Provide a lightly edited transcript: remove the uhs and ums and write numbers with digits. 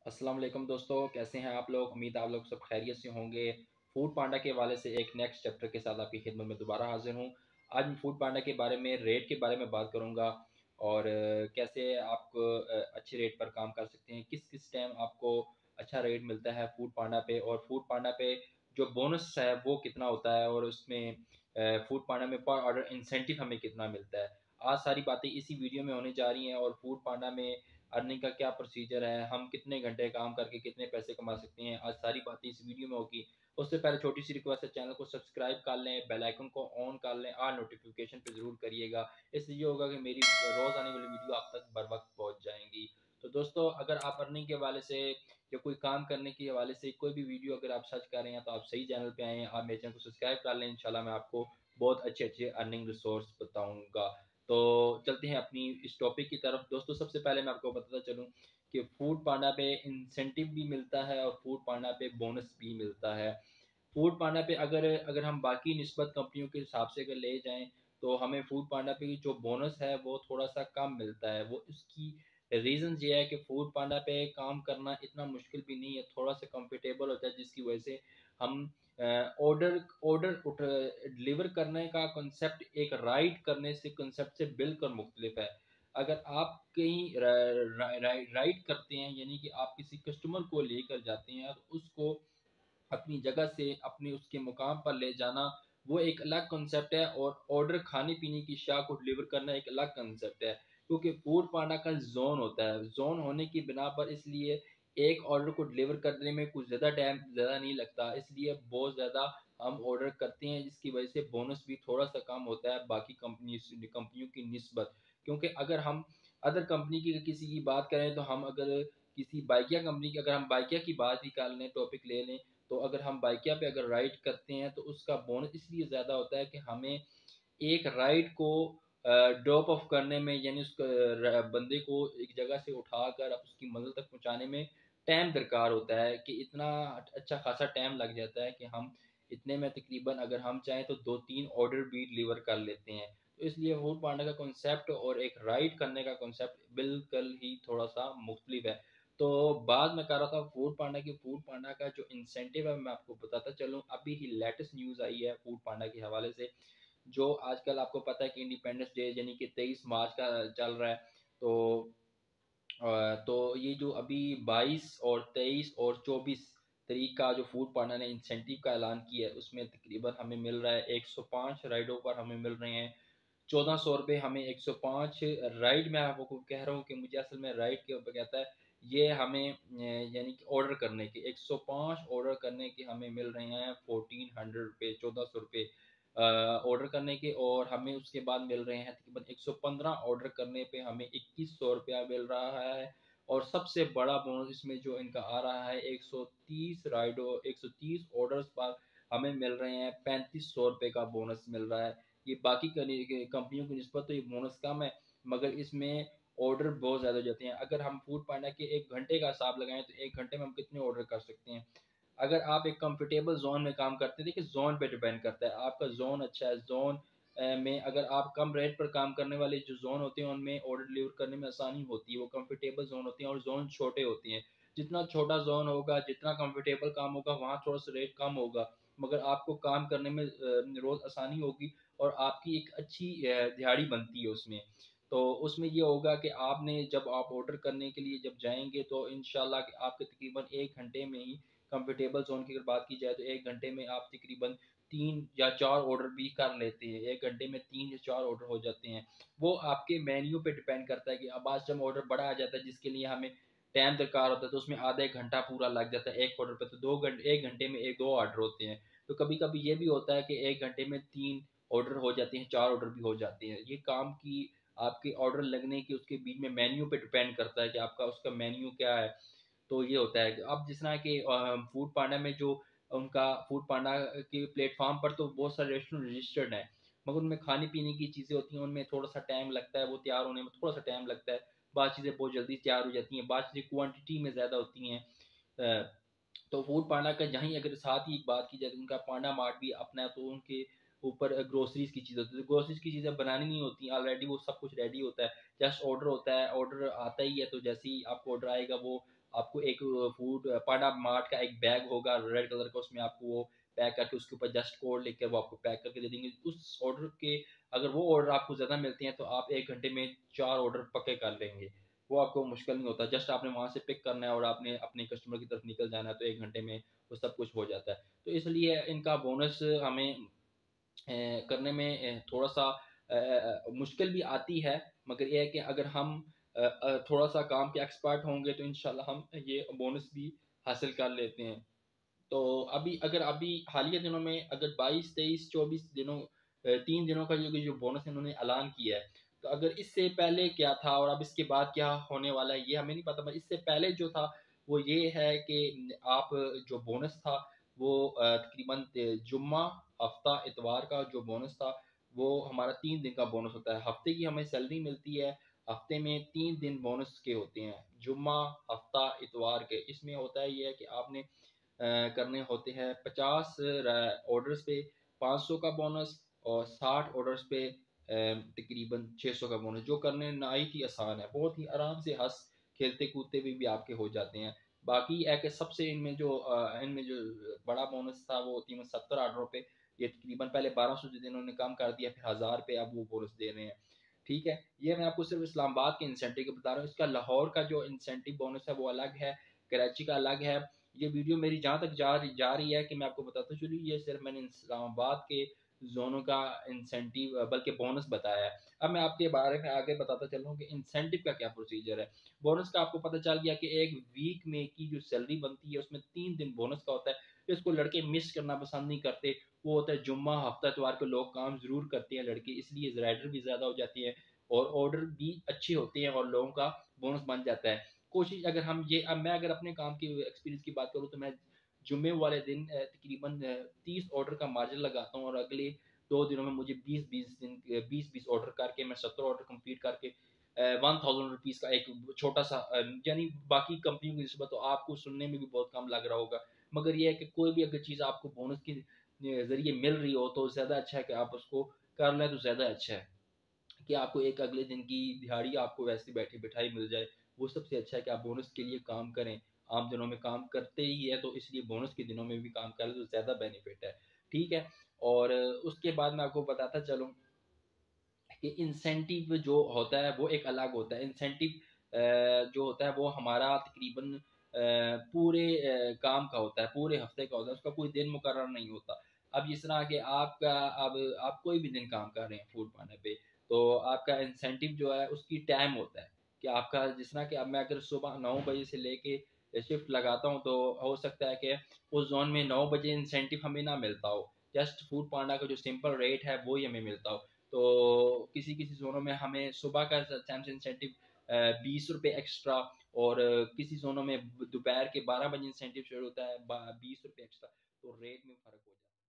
अस्सलाम वालेकुम दोस्तों, कैसे हैं आप लोग। उम्मीद है आप लोग सब खैरियत से होंगे। फूड पांडा के हवाले से एक नेक्स्ट चैप्टर के साथ आपकी खिदमत में दोबारा हाजिर हूँ। आज मैं फूड पांडा के बारे में, रेट के बारे में बात करूँगा और कैसे आप अच्छे रेट पर काम कर सकते हैं, किस किस टाइम आपको अच्छा रेट मिलता है फूड पांडा पे, और फूड पांडा पे जो बोनस है वो कितना होता है, और उसमें फूड पांडा में पर ऑर्डर इंसेंटिव हमें कितना मिलता है। आज सारी बातें इसी वीडियो में होने जा रही हैं, और फूड पांडा में अर्निंग का क्या प्रोसीजर है, हम कितने घंटे काम करके कितने पैसे कमा सकते हैं, आज सारी बातें इस वीडियो में होगी। उससे पहले छोटी सी रिक्वेस्ट है, चैनल को सब्सक्राइब कर लें, बेल आइकन को ऑन कर लें, और नोटिफिकेशन पे ज़रूर करिएगा। इससे ये होगा कि मेरी रोज़ आने वाली वीडियो आप तक बर वक्त पहुँच जाएंगी। तो दोस्तों, अगर आप अर्निंग के हवाले से या कोई काम करने के हवाले से कोई भी वीडियो अगर आप सर्च कर रहे हैं तो आप सही चैनल पे आए हैं। आप मेरे चैनल को सब्सक्राइब कर लें, इंशाल्लाह मैं आपको बहुत अच्छे अच्छे अर्निंग रिसोर्स बताऊंगा। तो चलते हैं अपनी इस टॉपिक की तरफ। दोस्तों, सबसे पहले मैं आपको बताता चलूँ कि फूड पांडा पे इंसेंटिव भी मिलता है और फूड पांडा पे बोनस भी मिलता है। फूड पांडा पे अगर अगर हम बाकी निस्बत कंपनियों के हिसाब से अगर ले जाएं तो हमें फूड पांडा पे जो बोनस है वो थोड़ा सा कम मिलता है। वो इसकी रीज़न ये है कि फूड पांडा पे काम करना इतना मुश्किल भी नहीं है, थोड़ा सा कंफर्टेबल होता है, जिसकी वजह से हम ऑर्डर ऑर्डर डिलीवर करने का कंसेप्ट एक राइड करने से कंसेप्ट से बिल्कुल मुख्तलिफ है। अगर आप कहीं राइड करते हैं, यानी कि आप किसी कस्टमर को लेकर जाते हैं और उसको अपनी जगह से अपने उसके मुकाम पर ले जाना, वो एक अलग कंसेप्ट है, और ऑर्डर खाने पीने की अशिया को डिलीवर करना एक अलग कंसेप्ट है। क्योंकि फूड पांडा का जोन होता है, जोन होने की बिना पर इसलिए एक ऑर्डर को डिलीवर करने में कुछ ज़्यादा टाइम ज़्यादा नहीं लगता, इसलिए बहुत ज़्यादा हम ऑर्डर करते हैं, जिसकी वजह से बोनस भी थोड़ा सा कम होता है बाकी कंपनियों की निस्बत। क्योंकि अगर हम अदर कंपनी की किसी की बात करें तो हम अगर किसी बाइकिया कंपनी की, अगर हम बाइकिया की बात ही कर लें, टॉपिक ले लें, तो अगर हम बाइकिया पे अगर राइड करते हैं तो उसका बोनस इसलिए ज़्यादा होता है कि हमें एक राइड को ड्रॉप ऑफ करने में, यानी उस बंदे को एक जगह से उठाकर अब उसकी मंजिल तक पहुंचाने में टाइम दरकार होता है, कि इतना अच्छा खासा टाइम लग जाता है कि हम इतने में तकरीबन अगर हम चाहें तो 2-3 ऑर्डर भी डिलीवर कर लेते हैं। तो इसलिए फूड पांडा का कॉन्सेप्ट और एक राइड करने का कॉन्सेप्ट बिल्कुल ही थोड़ा सा मुख्तलिफ है। तो बाद में कर रहा था फूड पांडा की, फूड पांडा का जो इंसेंटिव है मैं आपको बताता चलूँ। अभी ही लेटेस्ट न्यूज़ आई है फूड पांडा के हवाले से। जो आजकल आपको पता है कि इंडिपेंडेंस डे यानी कि 23 मार्च का चल रहा है। तो तो ये जो अभी 22 और 23 और 24 तारीख का जो फूड पांडा ने इंसेंटिव का ऐलान किया है, उसमें तकरीबन हमें मिल रहा है 105 राइडों पर हमें मिल रहे हैं 1400 रुपये। हमें 105 राइड, मैं आपको कह रहा हूँ कि मुझे असल में राइड के ऊपर कहता है, ये हमें यानी कि ऑर्डर करने के 105 ऑर्डर करने के हमें मिल रहे हैं 1400 रुपये, 1400 रुपये ऑर्डर करने के। और हमें उसके बाद मिल रहे हैं तकरीबन 115 ऑर्डर करने पे हमें 2100 रुपया मिल रहा है। और सबसे बड़ा बोनस इसमें जो इनका आ रहा है, 130 ऑर्डर्स पर हमें मिल रहे हैं 3500 रुपये का बोनस मिल रहा है। ये बाकी कंपनियों की निस्बत तो ये बोनस कम है, मगर इसमें ऑर्डर बहुत ज़्यादा हो जाते हैं। अगर हम फूड पांडा के 1 घंटे का हिसाब लगाएं तो 1 घंटे में हम कितने ऑर्डर कर सकते हैं। अगर आप एक कंफर्टेबल जोन में काम करते हैं, देखिए जोन पे डिपेंड करता है, आपका जोन अच्छा है, जोन में अगर आप कम रेट पर काम करने वाले जो जोन होते हैं उनमें ऑर्डर डिलीवर करने में आसानी होती है, वो कंफर्टेबल जोन होते हैं, और जोन छोटे होते हैं। जितना छोटा जोन होगा, जितना कंफर्टेबल काम होगा, वहाँ थोड़ा सा रेट कम होगा, मगर आपको काम करने में रोज़ आसानी होगी, और आपकी एक अच्छी दिहाड़ी बनती है उसमें। तो उसमें ये होगा कि आपने जब आप ऑर्डर करने के लिए जब जाएंगे तो इंशाल्लाह कि आपके तकरीबन 1 घंटे में ही, कंफर्टेबल जोन की अगर बात की जाए तो 1 घंटे में आप तकरीबन 3 या 4 ऑर्डर भी कर लेते हैं। 1 घंटे में 3 या 4 ऑर्डर हो जाते हैं। वो आपके मेन्यू पे डिपेंड करता है कि अब आज जब ऑर्डर बड़ा आ जाता है जिसके लिए हमें टाइम दरकार होता है, तो उसमें आधा 1 घंटा पूरा लग जाता है एक ऑर्डर पे, तो 2 घंटे 1 घंटे में एक दो ऑर्डर होते हैं। तो कभी कभी ये भी होता है कि 1 घंटे में 3 ऑर्डर हो जाते हैं, 4 ऑर्डर भी हो जाते हैं। ये काम की आपके ऑर्डर लगने की उसके बीच में मेन्यू पे डिपेंड करता है कि आपका उसका मेन्यू क्या है। तो ये होता है कि अब जिस तरह के फूड पांडा में जो उनका फूड पांडा के प्लेटफॉर्म पर तो बहुत सारे रेस्टोरेंट रजिस्टर्ड हैं, मगर उनमें खाने पीने की चीज़ें होती हैं, उनमें थोड़ा सा टाइम लगता है, वो तैयार होने में थोड़ा सा टाइम लगता है। बाद चीज़ें बहुत जल्दी तैयार हो जाती हैं, बाद चीज़ें क्वांटिटी में ज़्यादा होती हैं। तो फूड पांडा का जहाँ ही अगर साथ ही एक बात की जाए तो उनका पांडा मार्ट भी अपना है, तो उनके ऊपर ग्रोसरीज की चीज़ होती है। ग्रोसरीज की चीज़ें बनानी नहीं होती, ऑलरेडी वो सब कुछ रेडी होता है, जस्ट ऑर्डर होता है, ऑर्डर आता ही है, तो जैसे ही आपको ऑर्डर आएगा वो आपको एक फूड पांडा मार्ट का एक बैग होगा रेड कलर का, उसमें आपको वो पैक करके उसके ऊपर जस्ट कोड लिख के वो आपको पैक करके दे देंगे। उस ऑर्डर के अगर वो ऑर्डर आपको ज़्यादा मिलते हैं तो आप 1 घंटे में 4 ऑर्डर पक्के कर लेंगे। वो आपको मुश्किल नहीं होता, जस्ट आपने वहाँ से पिक करना है और आपने अपने कस्टमर की तरफ निकल जाना है, तो 1 घंटे में वो सब कुछ हो जाता है। तो इसलिए इनका बोनस हमें करने में थोड़ा सा मुश्किल भी आती है, मगर ये है कि अगर हम थोड़ा सा काम के एक्सपर्ट होंगे तो इंशाल्लाह हम ये बोनस भी हासिल कर लेते हैं। तो अभी हालिया दिनों में अगर 22 23 24 दिनों 3 दिनों का जो बोनस इन्होंने ऐलान किया है, तो अगर इससे पहले क्या था और अब इसके बाद क्या होने वाला है ये हमें नहीं पता। मगर इससे पहले जो था वो ये है कि आप जो बोनस था वो तकरीबन जुम्मा हफ्ता इतवार का जो बोनस था वो हमारा 3 दिन का बोनस होता है। हफ्ते की हमें सैलरी मिलती है, हफ्ते में 3 दिन बोनस के होते हैं, जुम्मा हफ्ता इतवार के। इसमें होता है ये है कि आपने करने होते हैं 50 ऑर्डर्स पे 500 का बोनस और 60 ऑर्डर्स पे तकरीबन 600 का बोनस, जो करने नहायत ही आसान है, बहुत ही आराम से हंस खेलते कूदते भी आपके हो जाते हैं। बाकी है कि सबसे इनमें जो बड़ा बोनस था वो तकरीबन 70 ऑर्डरों पे, ये तकरीबन पहले 1200 जिस इन्होंने कम कर दिया, फिर 1000 पे अब वो बोनस दे रहे हैं। ठीक है, ये मैं आपको सिर्फ इस्लामाबाद के इंसेंटिव का बता रहा हूँ। इसका लाहौर का जो इंसेंटिव बोनस है वो अलग है, कराची का अलग है। ये वीडियो मेरी जहाँ तक जा रही है कि मैं आपको बताता चलूँ, ये सिर्फ मैंने इस्लामाबाद के जोनों का इंसेंटिव बल्कि बोनस बताया है। अब मैं आपके बारे में आगे बताता चल रहा हूँ कि इंसेंटिव का क्या प्रोसीजर है। बोनस का आपको पता चल गया कि एक वीक में की जो सैलरी बनती है उसमें 3 दिन बोनस का होता है। इसको लड़के मिस करना पसंद नहीं करते। वो होता है जुम्मा हफ्ता इतवार को लोग काम जरूर करते हैं लड़के, इसलिए राइडर भी ज्यादा हो जाती है और ऑर्डर भी अच्छे होते हैं और लोगों का बोनस बन जाता है। कोशिश अगर हम ये अब मैं अगर अपने काम की एक्सपीरियंस की बात करूँ तो मैं जुम्मे वाले दिन तकरीबन 30 ऑर्डर का मार्जिन लगाता हूँ और अगले 2 दिनों में मुझे 20 ऑर्डर करके मैं 70 ऑर्डर कंप्लीट करके 1000 रुपीज़ का एक छोटा सा यानी बाकी कंपनी की निस्बत तो आपको सुनने में भी बहुत कम लग रहा होगा, मगर ये है कि कोई भी अगर चीज़ आपको बोनस के जरिए मिल रही हो तो ज़्यादा अच्छा है कि आप उसको कर लें, तो ज़्यादा अच्छा है कि आपको एक अगले दिन की दिहाड़ी आपको वैसे बैठे बिठाई मिल जाए। वो सबसे अच्छा है कि आप बोनस के लिए काम करें। आम दिनों में काम करते ही है तो इसलिए बोनस के दिनों में भी काम करें तो ज़्यादा बेनिफिट है। ठीक है, और उसके बाद मैं आपको बताता चलूँ कि इंसेंटिव जो होता है वो एक अलग होता है। इंसेंटिव जो होता है वो हमारा तकरीबन पूरे काम का होता है, पूरे हफ्ते का होता है, उसका कोई दिन मुकर्रर नहीं होता। अब जिस तरह कि आपका अब आप कोई भी दिन काम कर रहे हैं फूड पाने पे, तो आपका इंसेंटिव जो है उसकी टाइम होता है कि आपका जिस तरह कि अब मैं अगर सुबह 9 बजे से लेके शिफ्ट लगाता हूँ तो हो सकता है कि उस जोन में 9 बजे इंसेंटिव हमें ना मिलता हो, जस्ट फूड पांडा का जो सिंपल रेट है वो ही हमें मिलता हो। तो किसी किसी जोनों में हमें सुबह का सैमसंग इंसेंटिव 20 रुपये एक्स्ट्रा, और किसी जोनों में दोपहर के 12 बजे इंसेंटिव शुरू होता है 20 रुपये एक्स्ट्रा, तो रेट में फ़र्क हो जाता है।